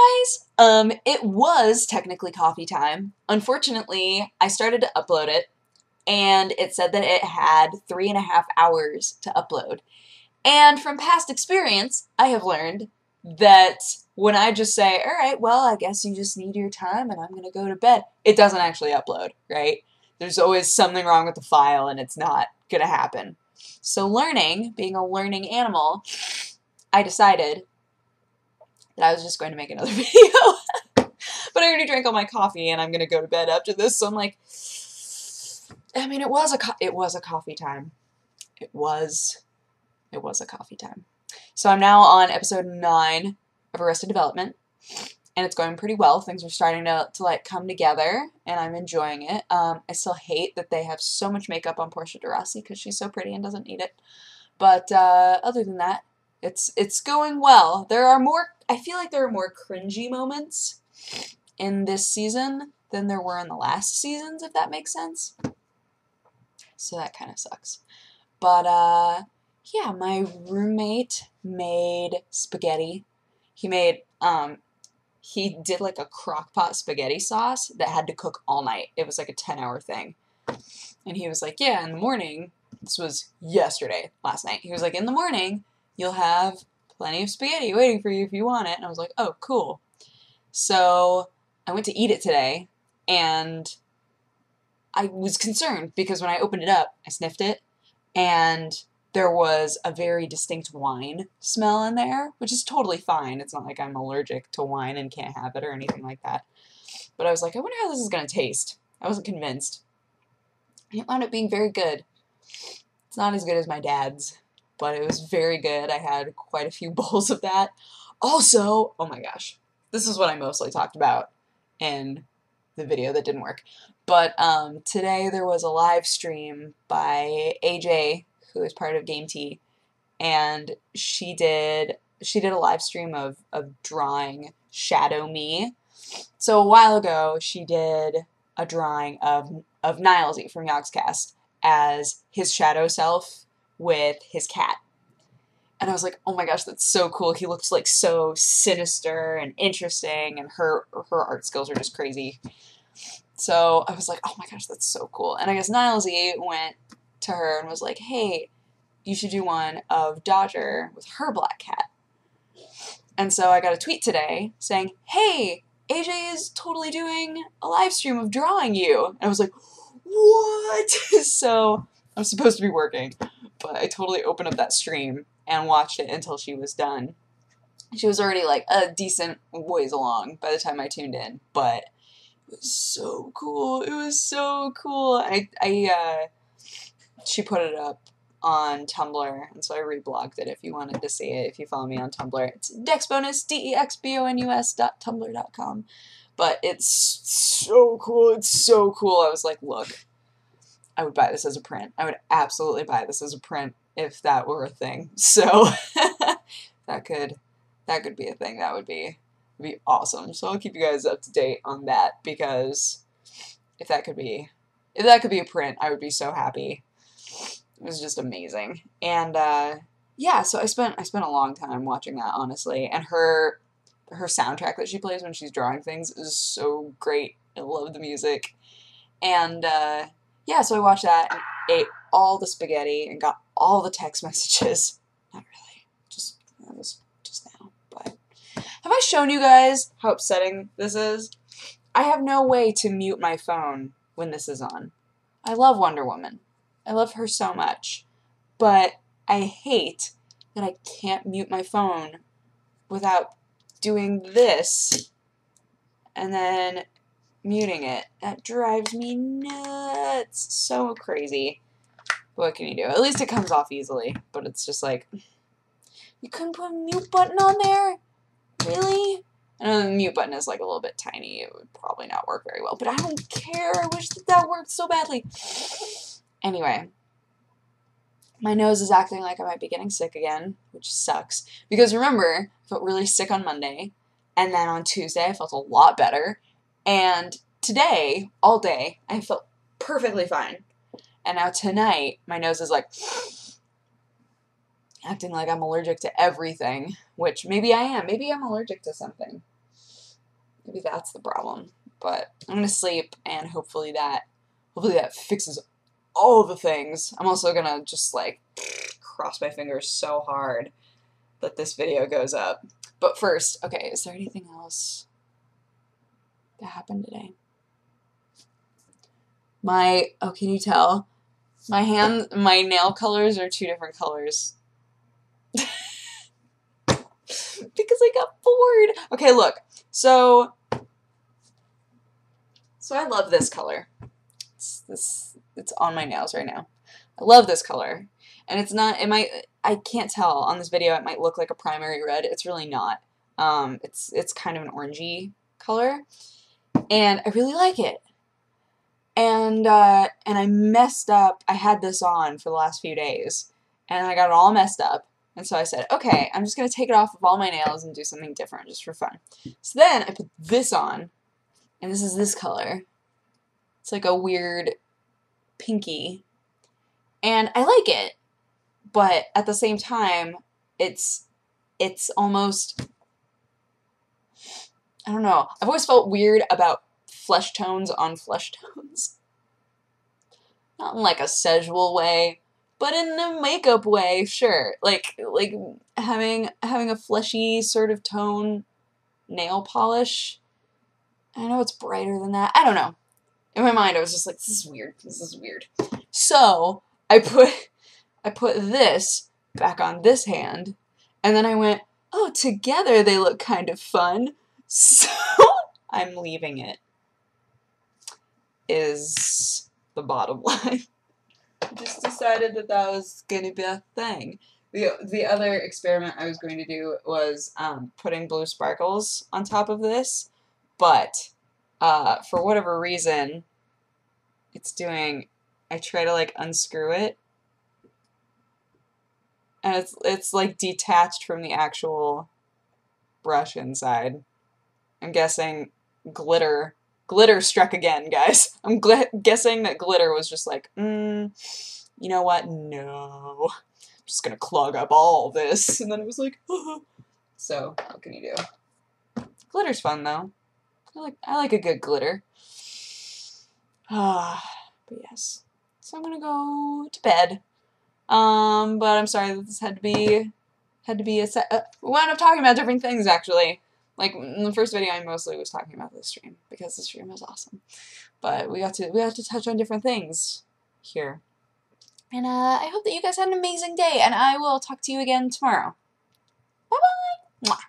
guys! It was technically coffee time. Unfortunately, I started to upload it, and it said that it had 3.5 hours to upload. And from past experience, I have learned that when I just say, alright, well, I guess you just need your time and I'm gonna go to bed, it doesn't actually upload, right? There's always something wrong with the file and it's not gonna happen. So learning, being a learning animal, I decided that I was just going to make another video. But I already drank all my coffee and I'm gonna go to bed after this, so I'm like, I mean, it was a coffee time. It was a coffee time. So I'm now on episode 9 of Arrested Development, and it's going pretty well. Things are starting to like come together, and I'm enjoying it. I still hate that they have so much makeup on Portia de Rossi because she's so pretty and doesn't need it. But other than that, it's going well. I feel like there are more cringy moments in this season than there were in the last seasons, if that makes sense. So that kind of sucks. But yeah, my roommate made spaghetti. He did like a crock pot spaghetti sauce that had to cook all night. It was like a 10-hour thing. And he was like, yeah, in the morning, this was yesterday, last night. He was like, in the morning, you'll have plenty of spaghetti waiting for you if you want it. And I was like, oh, cool. So I went to eat it today, and I was concerned because when I opened it up, I sniffed it, and there was a very distinct wine smell in there, which is totally fine. It's not like I'm allergic to wine and can't have it or anything like that. But I was like, I wonder how this is going to taste. I wasn't convinced. It wound up being very good. It's not as good as my dad's, but it was very good. I had quite a few bowls of that. Also, oh my gosh, this is what I mostly talked about in the video that didn't work. But today there was a live stream by AJ, who is part of Game Tea, and she did a live stream of drawing Shadow Me. So a while ago, she did a drawing of Nilesy from Yogscast as his shadow self with his cat. And I was like, oh my gosh, that's so cool. He looks like so sinister and interesting, and her art skills are just crazy. So I was like, oh my gosh, that's so cool. And I guess Nilesy went to her and was like, hey, you should do one of Dodger with her black cat. And so I got a tweet today saying, hey, AJ is totally doing a live stream of drawing you. And I was like, what? So I was supposed to be working, but I totally opened up that stream and watched it until she was done. She was already like a decent ways along by the time I tuned in, but it was so cool. It was so cool. She put it up on Tumblr, and so I reblogged it if you wanted to see it. If you follow me on Tumblr, it's dexbonus, dexbonus.tumblr.com. But it's so cool. It's so cool. I was like, look, I would buy this as a print. I would absolutely buy this as a print if that were a thing. So that could be a thing. That would be awesome. So I'll keep you guys up to date on that, because if that could be a print, I would be so happy. It was just amazing. And yeah, so I spent a long time watching that, honestly. And her soundtrack that she plays when she's drawing things is so great. I love the music. And yeah, so I watched that and ate all the spaghetti and got all the text messages. Not really. That was just now. But have I shown you guys how upsetting this is? I have no way to mute my phone when this is on. I love Wonder Woman. I love her so much. But I hate that I can't mute my phone without doing this and then muting it. That drives me nuts. So crazy. What can you do? At least it comes off easily, but it's just like, you couldn't put a mute button on there? Really? I know the mute button is like a little bit tiny. It would probably not work very well, but I don't care. I wish that worked so badly. Anyway, my nose is acting like I might be getting sick again, which sucks. Because remember, I felt really sick on Monday, and then on Tuesday I felt a lot better, and today, all day, I felt perfectly fine. And now tonight, my nose is like acting like I'm allergic to everything, which maybe I am. Maybe I'm allergic to something. Maybe that's the problem. But I'm gonna sleep, and hopefully that fixes all the things. I'm also gonna just like cross my fingers so hard that this video goes up. But first, okay, is there anything else that happened today? Oh, can you tell? My nail colors are 2 different colors. Because I got bored. Okay, look. So I love this color. It's on my nails right now. I love this color. And it's not, I can't tell on this video, it might look like a primary red. It's really not. It's kind of an orangey color. And I really like it. And I messed up. I had this on for the last few days. And I got it all messed up. And so I said, okay, I'm just going to take it off of all my nails and do something different just for fun. So then I put this on. And this is this color. It's like a weird pinky. And I like it. But at the same time, it's almost, I don't know. I've always felt weird about flesh tones on flesh tones. Not in like a sexual way, but in a makeup way, sure. Like having a fleshy sort of tone nail polish. I know it's brighter than that. I don't know. In my mind, I was just like, this is weird. This is weird. So I put this back on this hand, and then I went, oh, together they look kind of fun. So I'm leaving it. Is the bottom line. I just decided that was going to be a thing. The other experiment I was going to do was putting blue sparkles on top of this, but for whatever reason, I try to like unscrew it, and it's like detached from the actual brush inside. I'm guessing glitter struck again, guys. I'm guessing that glitter was just like, you know what? No. I'm just gonna clog up all this. And then it was like, So, what can you do? Glitter's fun, though. I like a good glitter. But yes. So I'm gonna go to bed. But I'm sorry that this had to be a set. We wound up talking about different things, actually. Like, in the first video, I mostly was talking about this stream, because the stream was awesome. But we got to touch on different things here. And, I hope that you guys had an amazing day, and I will talk to you again tomorrow. Bye-bye! Mwah.